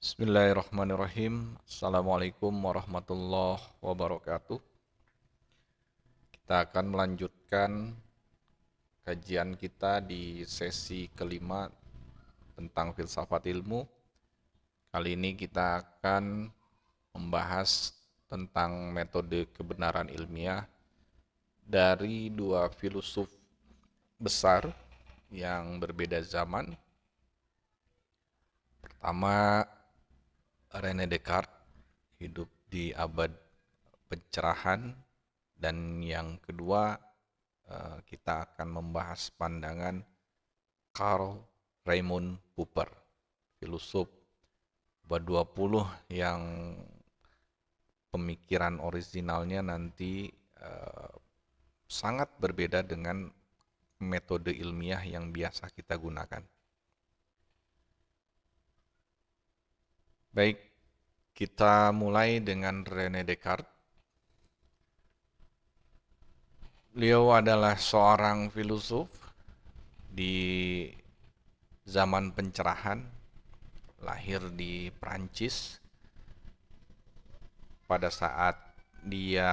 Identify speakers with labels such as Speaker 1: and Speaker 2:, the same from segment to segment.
Speaker 1: Bismillahirrahmanirrahim. Assalamualaikum warahmatullahi wabarakatuh. Kita akan melanjutkan kajian kita di sesi kelima tentang filsafat ilmu. Kali ini kita akan membahas tentang metode kebenaran ilmiah dari dua filsuf besar yang berbeda zaman. Pertama, René Descartes, hidup di abad pencerahan, dan yang kedua kita akan membahas pandangan Karl Raimund Popper, filosof abad 20 yang pemikiran orisinalnya nanti sangat berbeda dengan metode ilmiah yang biasa kita gunakan. Baik, kita mulai dengan René Descartes. Beliau adalah seorang filosof di zaman pencerahan, lahir di Prancis. Pada saat dia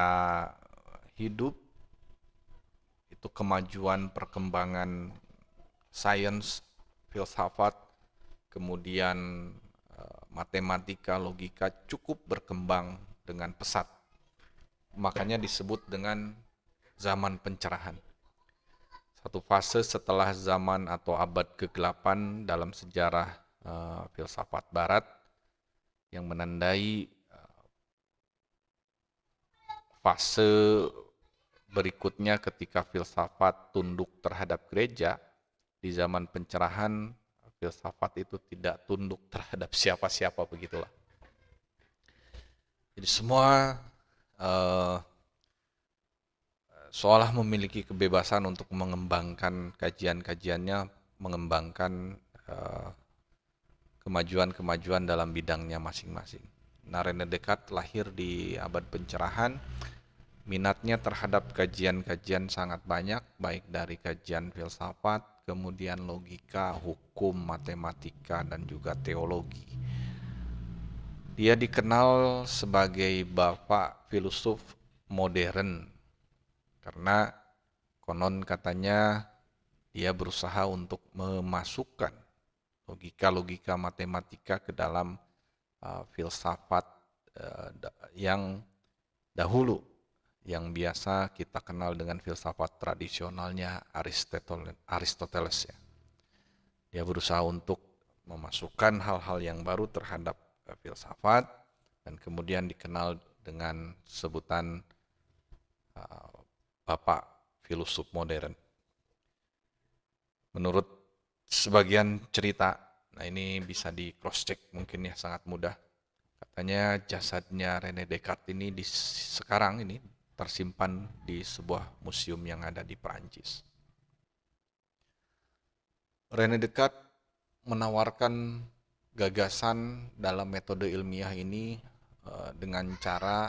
Speaker 1: hidup, itu kemajuan perkembangan sains, filsafat, kemudian matematika, logika cukup berkembang dengan pesat. Makanya disebut dengan zaman pencerahan. Satu fase setelah zaman atau abad ke-8 dalam sejarah filsafat barat yang menandai fase berikutnya ketika filsafat tunduk terhadap gereja. Di zaman pencerahan, filsafat itu tidak tunduk terhadap siapa-siapa, begitulah. Jadi semua seolah memiliki kebebasan untuk mengembangkan kajian-kajiannya, mengembangkan kemajuan-kemajuan dalam bidangnya masing-masing. Nah, René Descartes lahir di abad pencerahan, minatnya terhadap kajian-kajian sangat banyak, baik dari kajian filsafat, kemudian logika, hukum, matematika, dan juga teologi. Dia dikenal sebagai bapak filsuf modern, karena konon katanya dia berusaha untuk memasukkan logika-logika matematika ke dalam filsafat yang dahulu, yang biasa kita kenal dengan filsafat tradisionalnya Aristoteles ya. Dia berusaha untuk memasukkan hal-hal yang baru terhadap filsafat, dan kemudian dikenal dengan sebutan bapak filosof modern. Menurut sebagian cerita, nah ini bisa di cross check mungkin ya, sangat mudah. Katanya jasadnya René Descartes ini sekarang ini tersimpan di sebuah museum yang ada di Perancis. René Descartes menawarkan gagasan dalam metode ilmiah ini dengan cara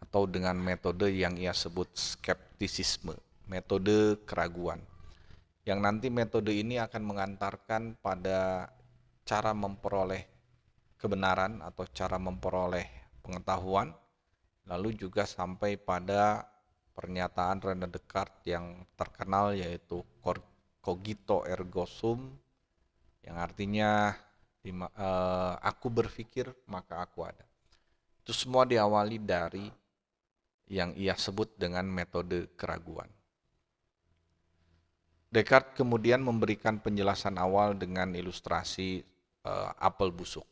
Speaker 1: atau dengan metode yang ia sebut skeptisisme, metode keraguan. Yang nanti metode ini akan mengantarkan pada cara memperoleh kebenaran atau cara memperoleh pengetahuan, lalu juga sampai pada pernyataan René Descartes yang terkenal, yaitu cogito ergo sum, yang artinya aku berpikir maka aku ada. Itu semua diawali dari yang ia sebut dengan metode keraguan. Descartes kemudian memberikan penjelasan awal dengan ilustrasi apel busuk.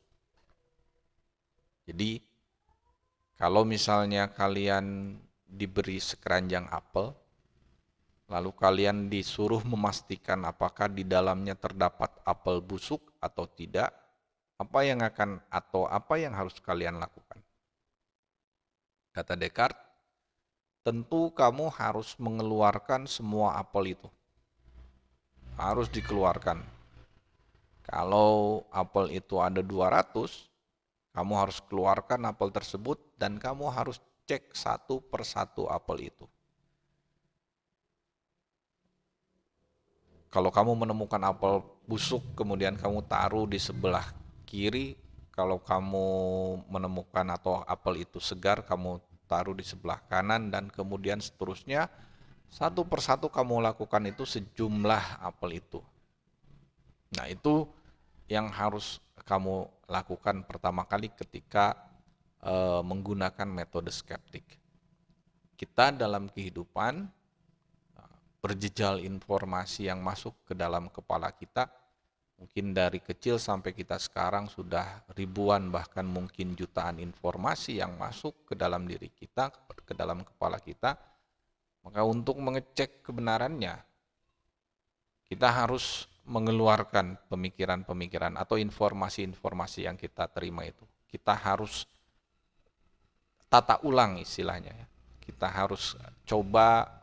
Speaker 1: Jadi, kalau misalnya kalian diberi sekeranjang apel, lalu kalian disuruh memastikan apakah di dalamnya terdapat apel busuk atau tidak, apa yang harus kalian lakukan? Kata Descartes, tentu kamu harus mengeluarkan semua apel itu. Harus dikeluarkan. Kalau apel itu ada 200, kamu harus keluarkan apel tersebut dan kamu harus cek satu persatu apel itu. Kalau kamu menemukan apel busuk, kemudian kamu taruh di sebelah kiri, kalau kamu menemukan atau apel itu segar, kamu taruh di sebelah kanan, dan kemudian seterusnya satu persatu kamu lakukan itu sejumlah apel itu. Nah, itu yang harus kamu lakukan pertama kali ketika menggunakan metode skeptik. Kita dalam kehidupan berjejal informasi yang masuk ke dalam kepala kita, mungkin dari kecil sampai kita sekarang sudah ribuan bahkan mungkin jutaan informasi yang masuk ke dalam diri kita, ke dalam kepala kita. Maka untuk mengecek kebenarannya, kita harus mengeluarkan pemikiran-pemikiran atau informasi-informasi yang kita terima itu. Kita harus tata ulang istilahnya. Kita harus coba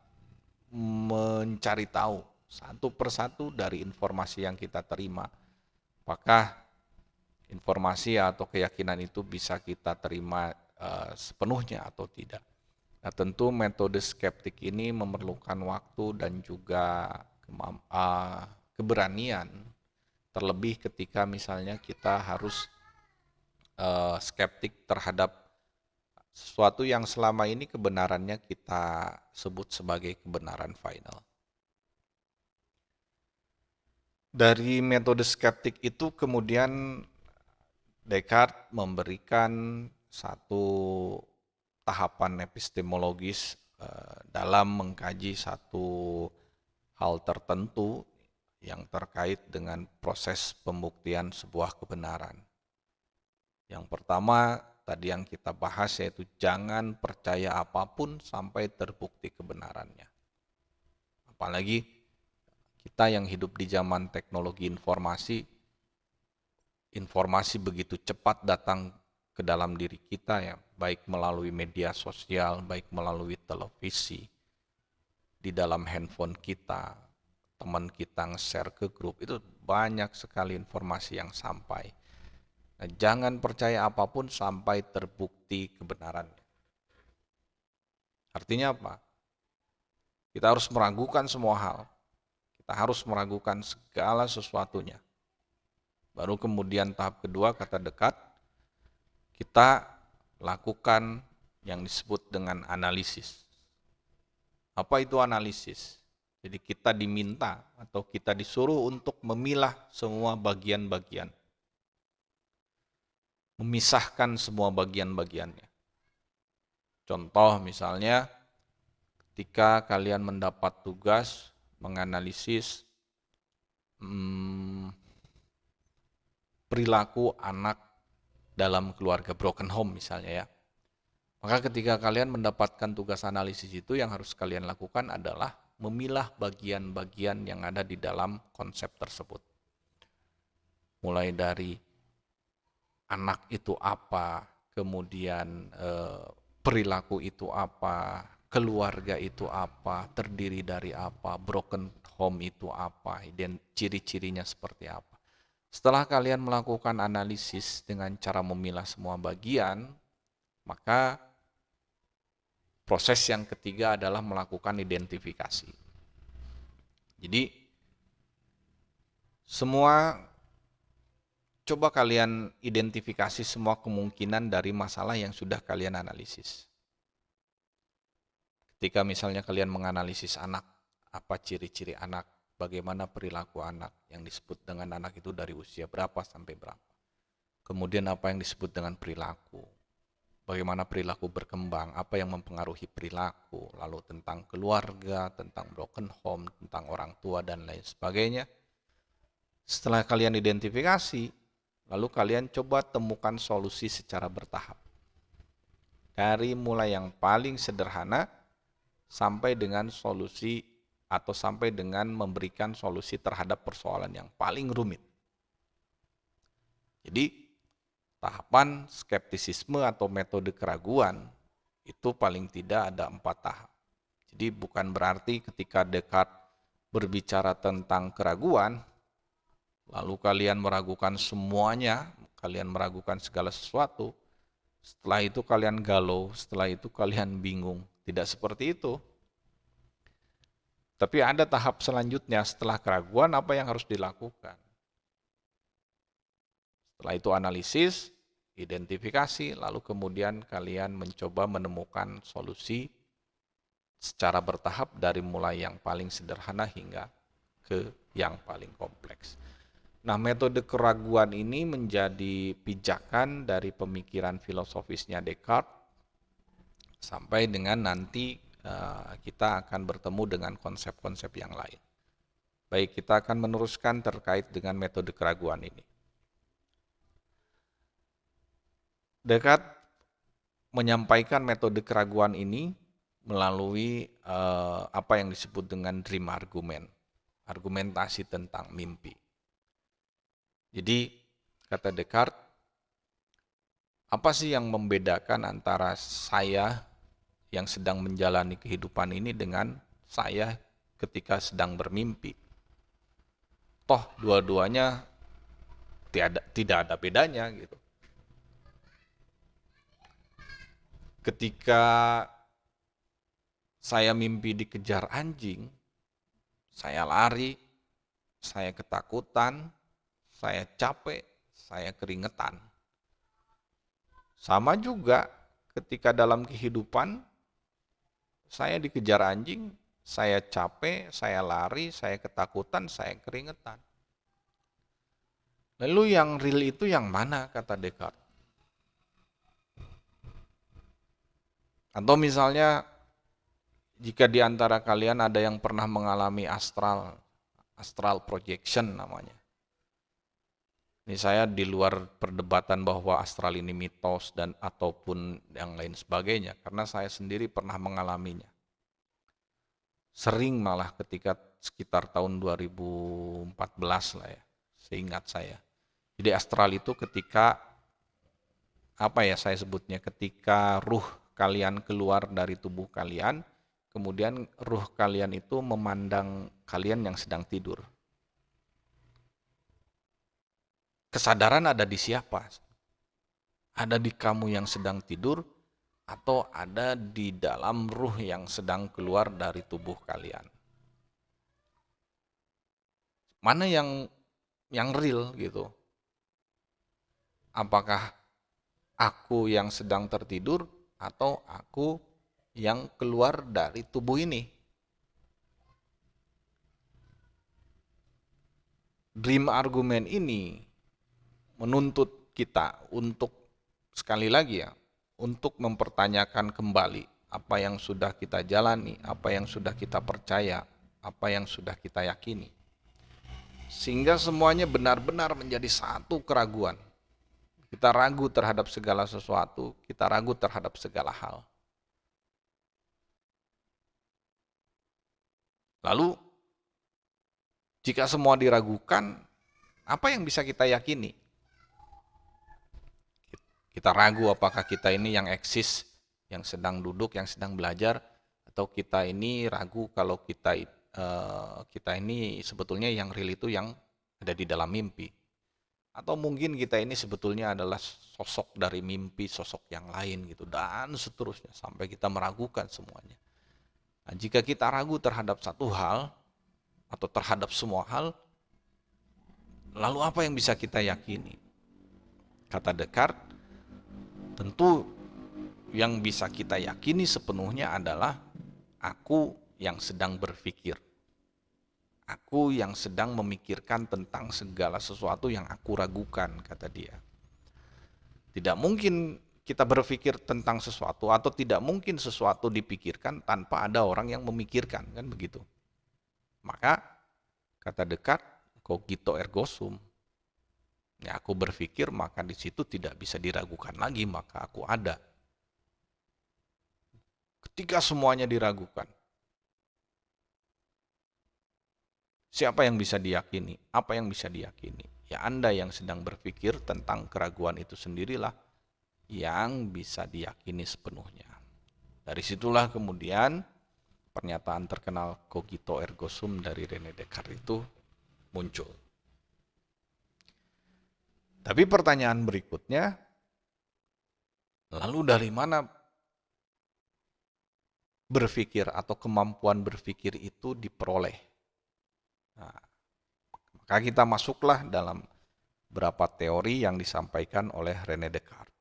Speaker 1: mencari tahu satu persatu dari informasi yang kita terima. Apakah informasi atau keyakinan itu bisa kita terima sepenuhnya atau tidak. Nah, tentu metode skeptik ini memerlukan waktu dan juga keberanian, terlebih ketika misalnya kita harus skeptik terhadap sesuatu yang selama ini kebenarannya kita sebut sebagai kebenaran final. Dari metode skeptik itu kemudian Descartes memberikan satu tahapan epistemologis dalam mengkaji satu hal tertentu yang terkait dengan proses pembuktian sebuah kebenaran. Yang pertama, tadi yang kita bahas yaitu jangan percaya apapun sampai terbukti kebenarannya. Apalagi kita yang hidup di zaman teknologi informasi begitu cepat datang ke dalam diri kita ya, baik melalui media sosial, baik melalui televisi, di dalam handphone kita, teman kita nge-share ke grup, itu banyak sekali informasi yang sampai. Nah, jangan percaya apapun sampai terbukti kebenarannya. Artinya apa? Kita harus meragukan semua hal. Kita harus meragukan segala sesuatunya. Baru kemudian tahap kedua, kata Descartes, kita lakukan yang disebut dengan analisis. Apa itu analisis? Jadi kita diminta atau kita disuruh untuk memilah semua bagian-bagian. Memisahkan semua bagian-bagiannya. Contoh misalnya, ketika kalian mendapat tugas menganalisis perilaku anak dalam keluarga broken home misalnya ya. Maka ketika kalian mendapatkan tugas analisis itu, yang harus kalian lakukan adalah memilah bagian-bagian yang ada di dalam konsep tersebut. Mulai dari anak itu apa, kemudian perilaku itu apa, keluarga itu apa, terdiri dari apa, broken home itu apa, dan ciri-cirinya seperti apa. Setelah kalian melakukan analisis dengan cara memilah semua bagian, maka proses yang ketiga adalah melakukan identifikasi. Jadi, coba kalian identifikasi semua kemungkinan dari masalah yang sudah kalian analisis. Ketika misalnya kalian menganalisis anak, apa ciri-ciri anak, bagaimana perilaku anak, yang disebut dengan anak itu dari usia berapa sampai berapa. Kemudian apa yang disebut dengan perilaku, bagaimana perilaku berkembang, apa yang mempengaruhi perilaku, lalu tentang keluarga, tentang broken home, tentang orang tua, dan lain sebagainya. Setelah kalian identifikasi, lalu kalian coba temukan solusi secara bertahap. Dari mulai yang paling sederhana sampai dengan solusi atau sampai dengan memberikan solusi terhadap persoalan yang paling rumit. Jadi, tahapan skeptisisme atau metode keraguan itu paling tidak ada 4 tahap. Jadi bukan berarti ketika Descartes berbicara tentang keraguan, lalu kalian meragukan semuanya, kalian meragukan segala sesuatu, setelah itu kalian galau, setelah itu kalian bingung. Tidak seperti itu. Tapi ada tahap selanjutnya, setelah keraguan apa yang harus dilakukan? Setelah itu analisis, identifikasi, lalu kemudian kalian mencoba menemukan solusi secara bertahap dari mulai yang paling sederhana hingga ke yang paling kompleks. Nah, metode keraguan ini menjadi pijakan dari pemikiran filosofisnya Descartes sampai dengan nanti kita akan bertemu dengan konsep-konsep yang lain. Baik, kita akan meneruskan terkait dengan metode keraguan ini. Descartes menyampaikan metode keraguan ini melalui apa yang disebut dengan dream argument, argumentasi tentang mimpi. Jadi, kata Descartes, apa sih yang membedakan antara saya yang sedang menjalani kehidupan ini dengan saya ketika sedang bermimpi? Toh, dua-duanya tidak ada bedanya gitu. Ketika saya mimpi dikejar anjing, saya lari, saya ketakutan, saya capek, saya keringetan. Sama juga ketika dalam kehidupan saya dikejar anjing, saya capek, saya lari, saya ketakutan, saya keringetan. Lalu yang real itu yang mana, kata Descartes? Atau misalnya jika di antara kalian ada yang pernah mengalami astral projection namanya. Ini saya di luar perdebatan bahwa astral ini mitos dan ataupun yang lain sebagainya, karena saya sendiri pernah mengalaminya. Sering malah ketika sekitar tahun 2014 lah ya, seingat saya. Jadi astral itu ketika, apa ya saya sebutnya, ketika ruh kalian keluar dari tubuh kalian, kemudian ruh kalian itu memandang kalian yang sedang tidur. Kesadaran ada di siapa? Ada di kamu yang sedang tidur atau ada di dalam ruh yang sedang keluar dari tubuh kalian? Mana yang real gitu? Apakah aku yang sedang tertidur atau aku yang keluar dari tubuh ini? Dream argument ini menuntut kita untuk sekali lagi ya, untuk mempertanyakan kembali apa yang sudah kita jalani, apa yang sudah kita percaya, apa yang sudah kita yakini. Sehingga semuanya benar-benar menjadi satu keraguan. Kita ragu terhadap segala sesuatu, kita ragu terhadap segala hal. Lalu, jika semua diragukan, apa yang bisa kita yakini? Kita ragu apakah kita ini yang eksis, yang sedang duduk, yang sedang belajar, atau kita ini ragu kalau kita ini sebetulnya yang real itu yang ada di dalam mimpi. Atau mungkin kita ini sebetulnya adalah sosok dari mimpi, sosok yang lain gitu, dan seterusnya, sampai kita meragukan semuanya. Nah, jika kita ragu terhadap satu hal, atau terhadap semua hal, lalu apa yang bisa kita yakini? Kata Descartes, tentu yang bisa kita yakini sepenuhnya adalah aku yang sedang berpikir. Aku yang sedang memikirkan tentang segala sesuatu yang aku ragukan, kata dia. Tidak mungkin kita berpikir tentang sesuatu atau tidak mungkin sesuatu dipikirkan tanpa ada orang yang memikirkan, kan begitu. Maka kata Descartes, cogito ergo sum. Ya, aku berpikir maka di situ tidak bisa diragukan lagi, maka aku ada. Ketika semuanya diragukan, siapa yang bisa diyakini? Apa yang bisa diyakini? Ya Anda yang sedang berpikir tentang keraguan itu sendirilah yang bisa diyakini sepenuhnya. Dari situlah kemudian pernyataan terkenal cogito ergo sum dari René Descartes itu muncul. Tapi pertanyaan berikutnya, lalu dari mana berpikir atau kemampuan berpikir itu diperoleh? Nah, maka kita masuklah beberapa teori yang disampaikan oleh René Descartes.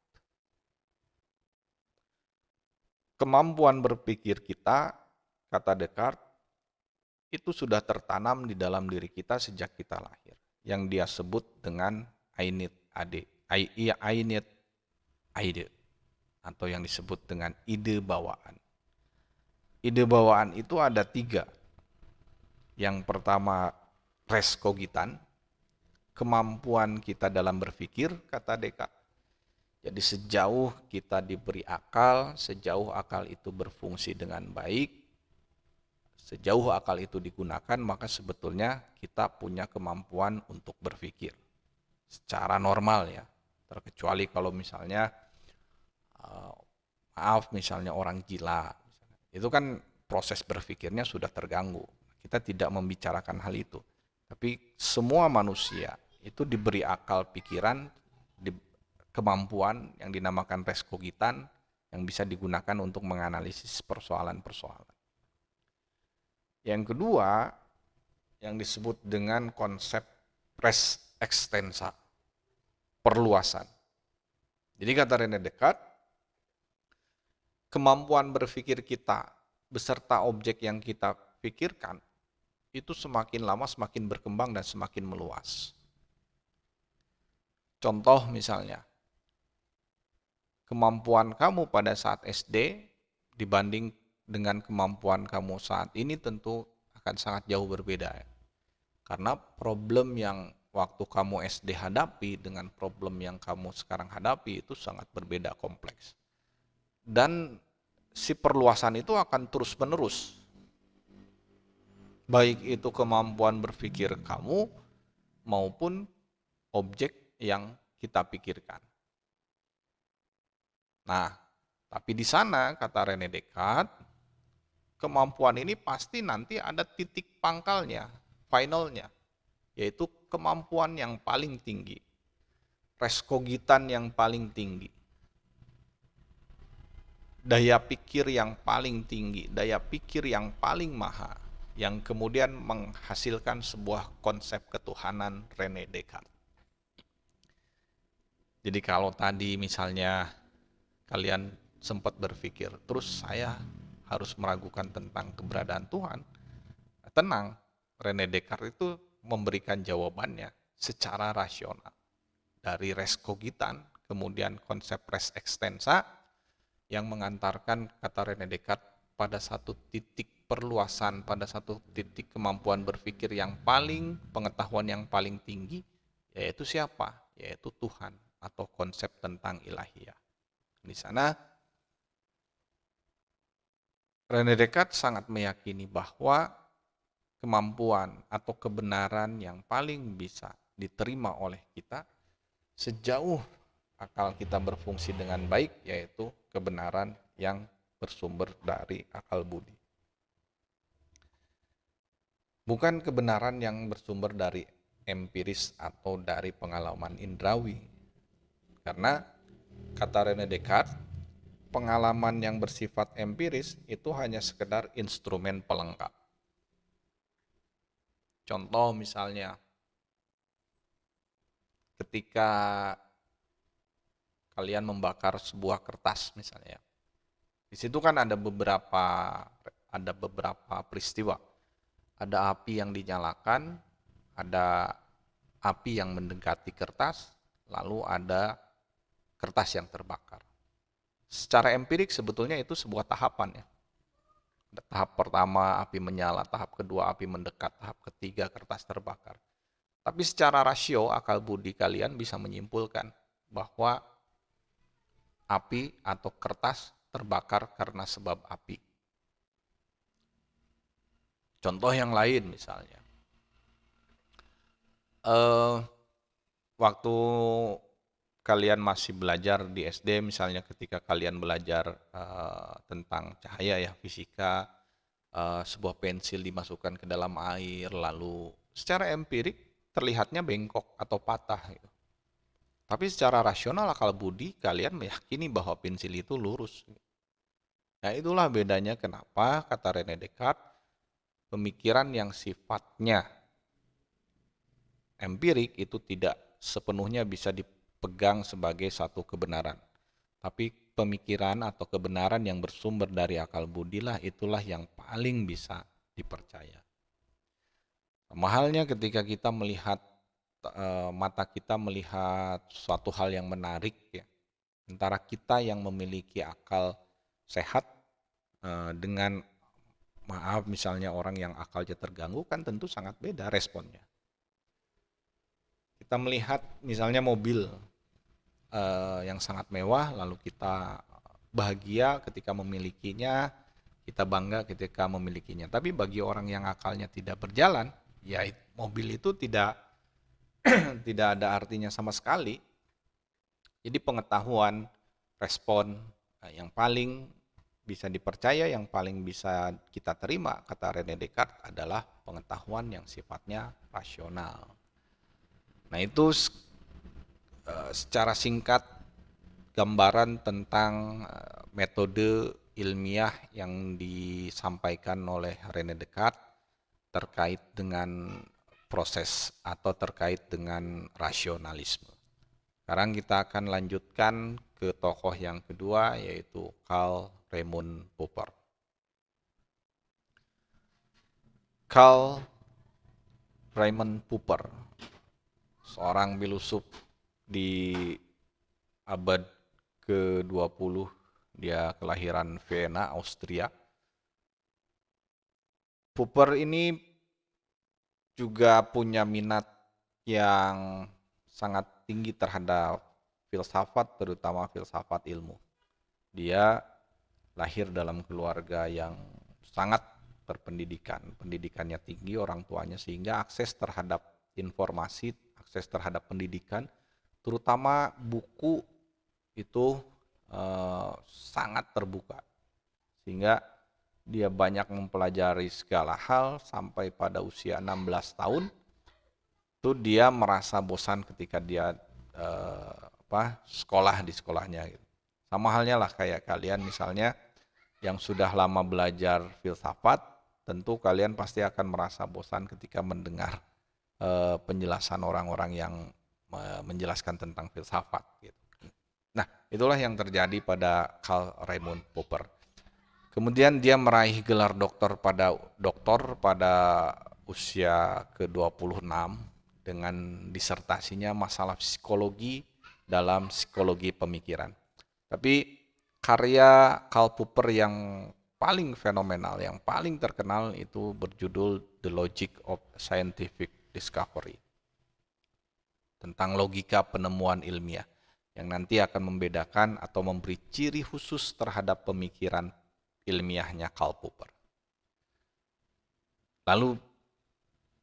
Speaker 1: Kemampuan berpikir kita, kata Descartes, itu sudah tertanam di dalam diri kita sejak kita lahir. Yang dia sebut dengan I need ide, atau yang disebut dengan ide bawaan. Ide bawaan itu ada 3. Yang pertama, res cogitans, kemampuan kita dalam berpikir, kata Descartes. Jadi sejauh kita diberi akal, sejauh akal itu berfungsi dengan baik, sejauh akal itu digunakan, maka sebetulnya kita punya kemampuan untuk berpikir secara normal ya. Terkecuali kalau misalnya, misalnya orang gila, itu kan proses berpikirnya sudah terganggu. Kita tidak membicarakan hal itu. Tapi semua manusia itu diberi akal pikiran, kemampuan yang dinamakan res cogitans yang bisa digunakan untuk menganalisis persoalan-persoalan. Yang kedua, yang disebut dengan konsep res extensa, perluasan. Jadi kata René Descartes, kemampuan berpikir kita beserta objek yang kita pikirkan itu semakin lama semakin berkembang dan semakin meluas. Contoh misalnya, kemampuan kamu pada saat SD dibanding dengan kemampuan kamu saat ini tentu akan sangat jauh berbeda. Karena problem yang waktu kamu SD hadapi dengan problem yang kamu sekarang hadapi itu sangat berbeda, kompleks. Dan si perluasan itu akan terus-menerus. Baik itu kemampuan berpikir kamu maupun objek yang kita pikirkan. Nah, tapi di sana, kata René Descartes, kemampuan ini pasti nanti ada titik pangkalnya, finalnya, yaitu kemampuan yang paling tinggi, res cogitans yang paling tinggi, daya pikir yang paling tinggi, daya pikir yang paling maha, yang kemudian menghasilkan sebuah konsep ketuhanan René Descartes. Jadi kalau tadi misalnya kalian sempat berpikir, terus saya harus meragukan tentang keberadaan Tuhan, tenang, René Descartes itu memberikan jawabannya secara rasional. Dari res cogitans, kemudian konsep res extensa, yang mengantarkan, kata René Descartes, pada satu titik perluasan, pada satu titik kemampuan berpikir yang paling, pengetahuan yang paling tinggi, yaitu siapa? Yaitu Tuhan, atau konsep tentang ilahiyah. Di sana René Descartes sangat meyakini bahwa kemampuan atau kebenaran yang paling bisa diterima oleh kita sejauh akal kita berfungsi dengan baik, yaitu kebenaran yang bersumber dari akal budi. Bukan kebenaran yang bersumber dari empiris atau dari pengalaman indrawi. Karena kata René Descartes, pengalaman yang bersifat empiris itu hanya sekedar instrumen pelengkap. Contoh misalnya, ketika kalian membakar sebuah kertas misalnya, di situ kan ada beberapa peristiwa. Ada api yang dinyalakan, ada api yang mendekati kertas, lalu ada kertas yang terbakar. Secara empirik sebetulnya itu sebuah tahapan ya. Tahap pertama api menyala, tahap kedua api mendekat, tahap ketiga kertas terbakar. Tapi secara rasio, akal budi kalian bisa menyimpulkan bahwa api atau kertas terbakar karena sebab api. Contoh yang lain misalnya, waktu kalian masih belajar di SD, misalnya ketika kalian belajar tentang cahaya ya, fisika, sebuah pensil dimasukkan ke dalam air, lalu secara empirik terlihatnya bengkok atau patah gitu. Tapi secara rasional akal budi kalian meyakini bahwa pensil itu lurus. Nah itulah bedanya kenapa, kata René Descartes, pemikiran yang sifatnya empirik itu tidak sepenuhnya bisa dipegang sebagai satu kebenaran. Tapi pemikiran atau kebenaran yang bersumber dari akal budi lah itulah yang paling bisa dipercaya. Sama halnya ketika kita melihat mata kita melihat suatu hal yang menarik ya. Antara kita yang memiliki akal sehat dengan maaf misalnya orang yang akalnya terganggu kan tentu sangat beda responnya. Kita melihat misalnya mobil yang sangat mewah lalu kita bahagia ketika memilikinya, kita bangga ketika memilikinya. Tapi bagi orang yang akalnya tidak berjalan, ya mobil itu tidak tidak ada artinya sama sekali. Jadi pengetahuan, respon yang paling bisa dipercaya, yang paling bisa kita terima, kata René Descartes, adalah pengetahuan yang sifatnya rasional. Nah itu secara singkat gambaran tentang metode ilmiah yang disampaikan oleh René Descartes terkait dengan proses atau terkait dengan rasionalisme. Sekarang kita akan lanjutkan ke tokoh yang kedua yaitu Karl Raimund Popper. Karl Raimund Popper, seorang filosof di abad ke-20, dia kelahiran Vienna, Austria. Popper ini juga punya minat yang sangat tinggi terhadap filsafat, terutama filsafat ilmu. Dia lahir dalam keluarga yang sangat berpendidikan, pendidikannya tinggi orang tuanya sehingga akses terhadap informasi, akses terhadap pendidikan, terutama buku itu sangat terbuka. Sehingga dia banyak mempelajari segala hal sampai pada usia 16 tahun itu dia merasa bosan ketika dia sekolah di sekolahnya gitu. Sama halnya lah kayak kalian misalnya yang sudah lama belajar filsafat, tentu kalian pasti akan merasa bosan ketika mendengar penjelasan orang-orang yang menjelaskan tentang filsafat gitu. Nah, itulah yang terjadi pada Karl Raimund Popper. Kemudian dia meraih gelar doktor pada usia ke-26 dengan disertasinya masalah psikologi dalam psikologi pemikiran. Tapi karya Karl Popper yang paling fenomenal, yang paling terkenal itu berjudul The Logic of Scientific Discovery. Tentang logika penemuan ilmiah yang nanti akan membedakan atau memberi ciri khusus terhadap pemikiran ilmiahnya Karl Popper. Lalu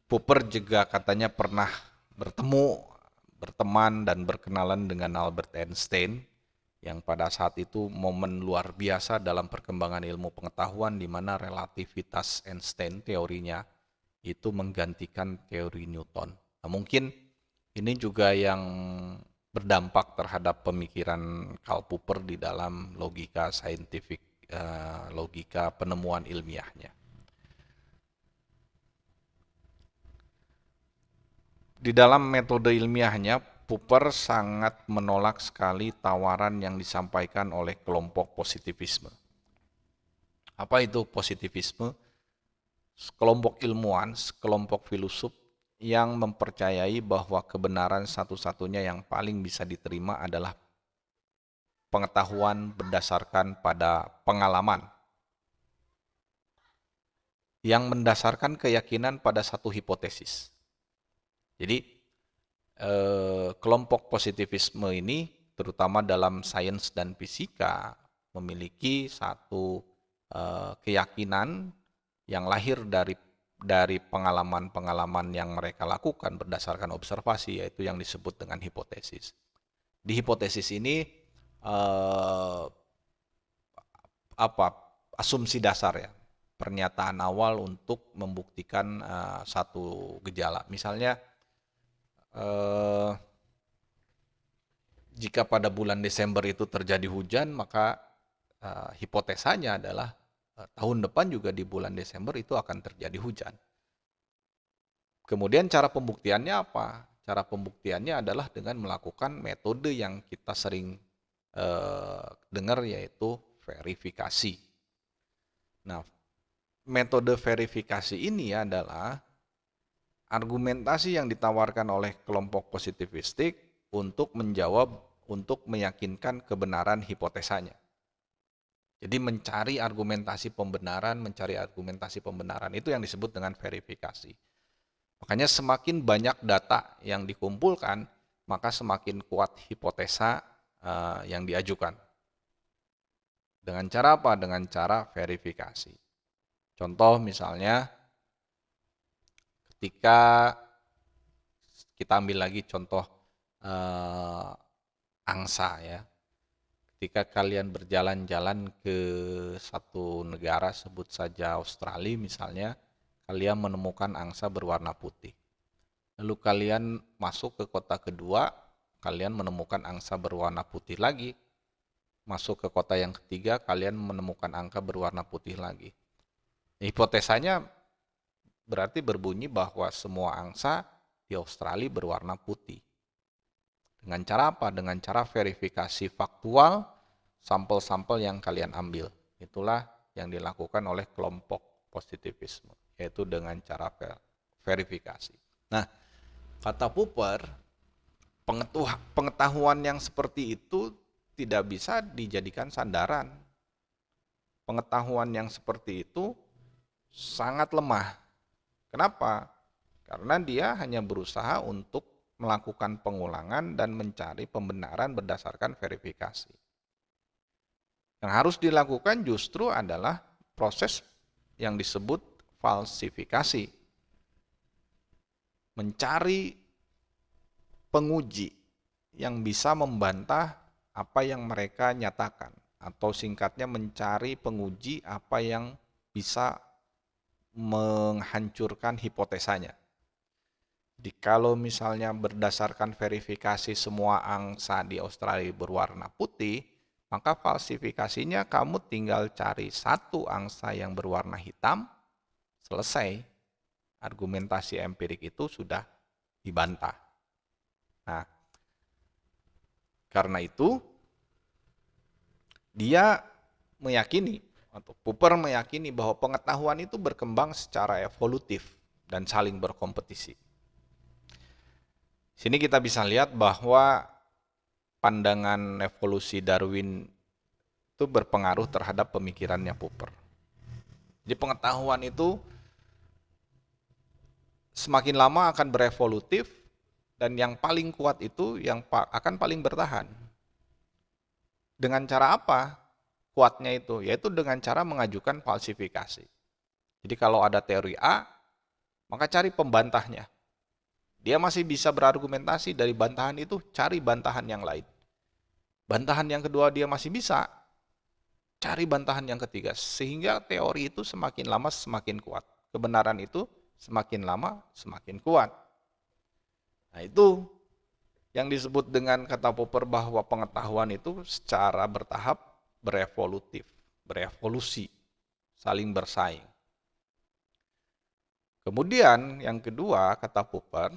Speaker 1: Popper juga katanya pernah berteman dan berkenalan dengan Albert Einstein yang pada saat itu momen luar biasa dalam perkembangan ilmu pengetahuan di mana relativitas Einstein teorinya itu menggantikan teori Newton. Nah, mungkin ini juga yang berdampak terhadap pemikiran Karl Popper di dalam logika saintifik, logika penemuan ilmiahnya. Di dalam metode ilmiahnya, Popper sangat menolak sekali tawaran yang disampaikan oleh kelompok positivisme. Apa itu positivisme? Kelompok ilmuwan, kelompok filosof yang mempercayai bahwa kebenaran satu-satunya yang paling bisa diterima adalah pengetahuan berdasarkan pada pengalaman, yang mendasarkan keyakinan pada satu hipotesis. Jadi kelompok positivisme ini terutama dalam sains dan fisika memiliki satu keyakinan yang lahir dari pengalaman-pengalaman yang mereka lakukan berdasarkan observasi, yaitu yang disebut dengan hipotesis. Di hipotesis ini asumsi dasar ya, pernyataan awal untuk membuktikan satu gejala. Misalnya jika pada bulan Desember itu terjadi hujan, maka hipotesanya adalah tahun depan juga di bulan Desember itu akan terjadi hujan. Kemudian cara pembuktiannya apa? Cara pembuktiannya adalah dengan melakukan metode yang kita sering dengar, yaitu verifikasi. Nah, metode verifikasi ini adalah argumentasi yang ditawarkan oleh kelompok positivistik untuk meyakinkan kebenaran hipotesanya. Jadi mencari argumentasi pembenaran itu yang disebut dengan verifikasi. Makanya semakin banyak data yang dikumpulkan, maka semakin kuat hipotesa yang diajukan. Dengan cara apa? Dengan cara verifikasi. Contoh misalnya, ketika kita ambil lagi contoh angsa ya. Ketika kalian berjalan-jalan ke satu negara, sebut saja Australia misalnya, kalian menemukan angsa berwarna putih. Lalu kalian masuk ke kota kedua, kalian menemukan angsa berwarna putih lagi. Masuk ke kota yang ketiga, kalian menemukan angka berwarna putih lagi. Hipotesanya berarti berbunyi bahwa semua angsa di Australia berwarna putih. Dengan cara apa? Dengan cara verifikasi faktual sampel-sampel yang kalian ambil. Itulah yang dilakukan oleh kelompok positivisme, yaitu dengan cara verifikasi. Nah, kata Popper, pengetahuan yang seperti itu tidak bisa dijadikan sandaran. Pengetahuan yang seperti itu sangat lemah. Kenapa? Karena dia hanya berusaha untuk melakukan pengulangan dan mencari pembenaran berdasarkan verifikasi. Yang harus dilakukan justru adalah proses yang disebut falsifikasi. Mencari penguji yang bisa membantah apa yang mereka nyatakan, atau singkatnya mencari penguji apa yang bisa menghancurkan hipotesanya. Jadi kalau misalnya berdasarkan verifikasi semua angsa di Australia berwarna putih, maka falsifikasinya kamu tinggal cari satu angsa yang berwarna hitam, selesai. Argumentasi empirik itu sudah dibantah. Nah, karena itu dia meyakini, atau Popper meyakini bahwa pengetahuan itu berkembang secara evolutif dan saling berkompetisi. Sini kita bisa lihat bahwa pandangan evolusi Darwin itu berpengaruh terhadap pemikirannya Popper. Jadi pengetahuan itu semakin lama akan berevolutif, dan yang paling kuat itu yang akan paling bertahan. Dengan cara apa kuatnya itu? Yaitu dengan cara mengajukan falsifikasi. Jadi kalau ada teori A, maka cari pembantahnya. Dia masih bisa berargumentasi dari bantahan itu, cari bantahan yang lain. Bantahan yang kedua dia masih bisa, cari bantahan yang ketiga. Sehingga teori itu semakin lama semakin kuat. Kebenaran itu semakin lama semakin kuat. Nah, itu yang disebut dengan kata Popper bahwa pengetahuan itu secara bertahap berevolusi, saling bersaing. Kemudian yang kedua kata Popper,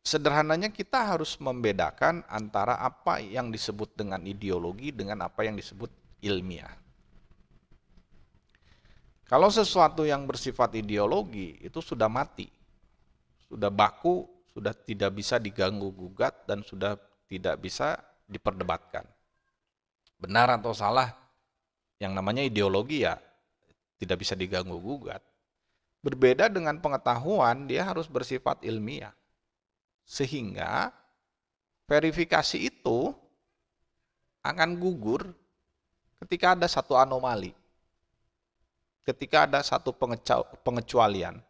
Speaker 1: sederhananya kita harus membedakan antara apa yang disebut dengan ideologi dengan apa yang disebut ilmiah. Kalau sesuatu yang bersifat ideologi itu sudah mati, sudah baku, sudah tidak bisa diganggu-gugat, dan sudah tidak bisa diperdebatkan. Benar atau salah, yang namanya ideologi ya tidak bisa diganggu-gugat. Berbeda dengan pengetahuan, dia harus bersifat ilmiah. Sehingga verifikasi itu akan gugur ketika ada satu anomali, ketika ada satu pengecualian.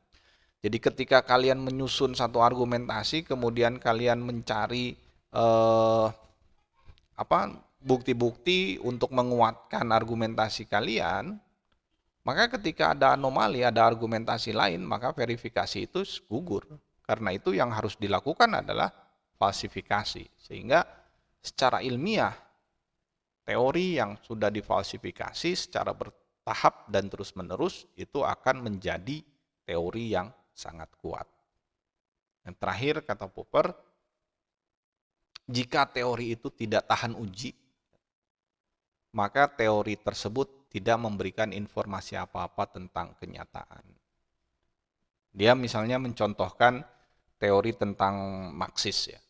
Speaker 1: Jadi ketika kalian menyusun satu argumentasi, kemudian kalian mencari bukti-bukti untuk menguatkan argumentasi kalian, maka ketika ada anomali, ada argumentasi lain, maka verifikasi itu gugur. Karena itu yang harus dilakukan adalah falsifikasi. Sehingga secara ilmiah, teori yang sudah difalsifikasi secara bertahap dan terus-menerus itu akan menjadi teori yang sangat kuat. Yang terakhir kata Popper, jika teori itu tidak tahan uji, maka teori tersebut tidak memberikan informasi apa-apa tentang kenyataan. Dia misalnya mencontohkan teori tentang Marxis ya.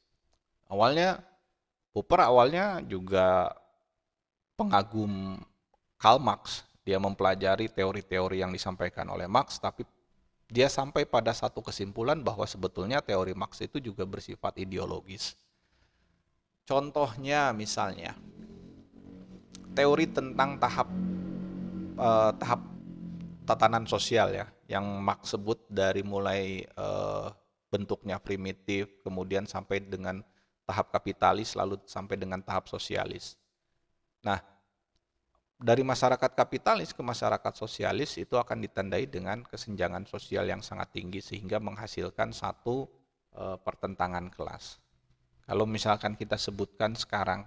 Speaker 1: Popper awalnya juga pengagum Karl Marx. Dia mempelajari teori-teori yang disampaikan oleh Marx, tapi dia sampai pada satu kesimpulan bahwa sebetulnya teori Marx itu juga bersifat ideologis. Contohnya misalnya, teori tentang tahap tatanan sosial ya, yang Marx sebut dari mulai bentuknya primitif, kemudian sampai dengan tahap kapitalis, lalu sampai dengan tahap sosialis. Nah, dari masyarakat kapitalis ke masyarakat sosialis itu akan ditandai dengan kesenjangan sosial yang sangat tinggi sehingga menghasilkan satu pertentangan kelas. Kalau misalkan kita sebutkan sekarang,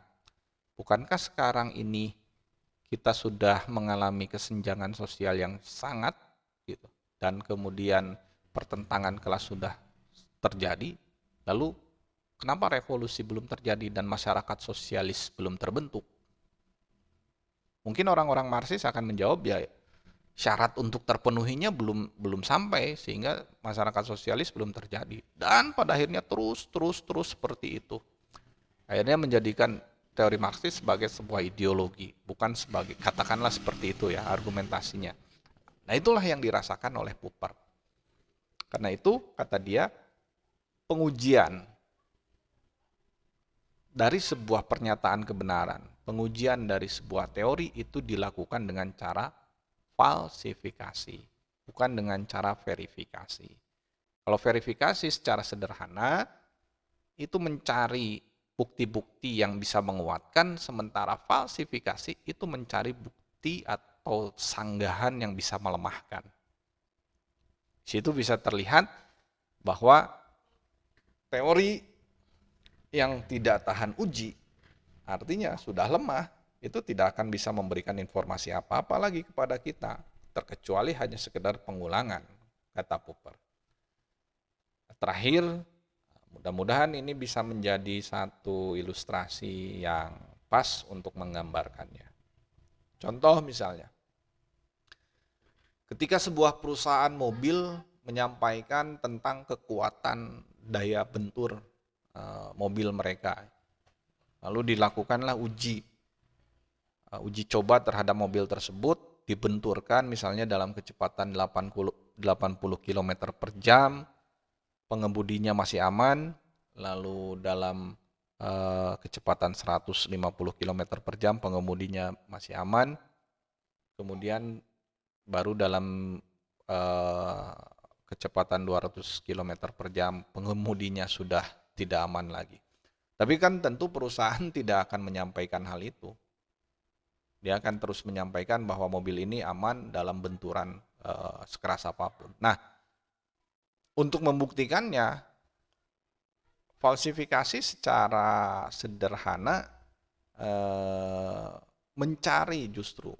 Speaker 1: bukankah sekarang ini kita sudah mengalami kesenjangan sosial yang sangat gitu, dan kemudian pertentangan kelas sudah terjadi, lalu kenapa revolusi belum terjadi dan masyarakat sosialis belum terbentuk? Mungkin orang-orang Marxis akan menjawab ya syarat untuk terpenuhinya belum sampai sehingga masyarakat sosialis belum terjadi. Dan pada akhirnya terus seperti itu. Akhirnya menjadikan teori Marxis sebagai sebuah ideologi, bukan sebagai, katakanlah seperti itu ya argumentasinya. Nah, itulah yang dirasakan oleh Popper. Karena itu kata dia, pengujian dari sebuah pernyataan kebenaran, pengujian dari sebuah teori itu dilakukan dengan cara falsifikasi, bukan dengan cara verifikasi. Kalau verifikasi secara sederhana, itu mencari bukti-bukti yang bisa menguatkan, sementara falsifikasi itu mencari bukti atau sanggahan yang bisa melemahkan. Di situ bisa terlihat bahwa teori yang tidak tahan uji, artinya sudah lemah, itu tidak akan bisa memberikan informasi apa-apa lagi kepada kita, terkecuali hanya sekedar pengulangan, kata Popper. Terakhir, mudah-mudahan ini bisa menjadi satu ilustrasi yang pas untuk menggambarkannya. Contoh misalnya, ketika sebuah perusahaan mobil menyampaikan tentang kekuatan daya bentur mobil mereka, lalu dilakukanlah uji coba terhadap mobil tersebut, dibenturkan misalnya dalam kecepatan 80 km per jam, pengemudinya masih aman, lalu dalam kecepatan 150 km per jam pengemudinya masih aman, kemudian baru dalam kecepatan 200 km per jam pengemudinya sudah tidak aman lagi. Tapi kan tentu perusahaan tidak akan menyampaikan hal itu. Dia akan terus menyampaikan bahwa mobil ini aman dalam benturan sekeras apapun. Nah, untuk membuktikannya, falsifikasi secara sederhana mencari justru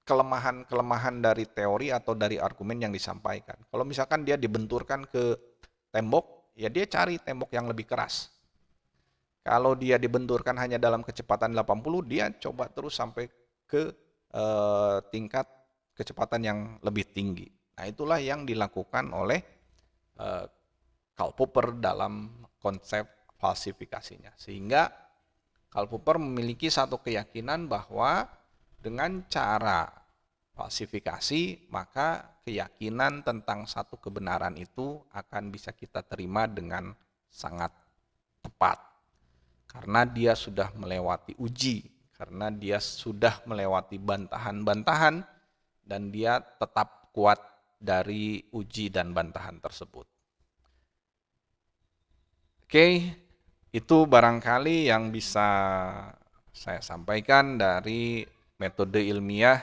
Speaker 1: kelemahan-kelemahan dari teori atau dari argumen yang disampaikan. Kalau misalkan dia dibenturkan ke tembok, ya dia cari tembok yang lebih keras. Kalau dia dibenturkan hanya dalam kecepatan 80, dia coba terus sampai ke tingkat kecepatan yang lebih tinggi. Nah, itulah yang dilakukan oleh Karl Popper dalam konsep falsifikasinya. Sehingga Karl Popper memiliki satu keyakinan bahwa dengan cara falsifikasi, maka keyakinan tentang satu kebenaran itu akan bisa kita terima dengan sangat tepat. Karena dia sudah melewati uji, karena dia sudah melewati bantahan-bantahan, dan dia tetap kuat dari uji dan bantahan tersebut. Oke, itu barangkali yang bisa saya sampaikan dari metode ilmiah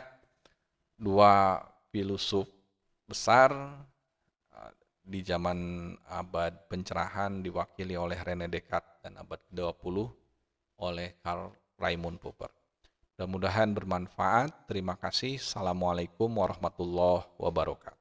Speaker 1: dua filsuf besar di zaman abad pencerahan diwakili oleh René Descartes dan abad ke-20 oleh Karl Raimund Popper. Mudah-mudahan bermanfaat. Terima kasih. Assalamualaikum warahmatullahi wabarakatuh.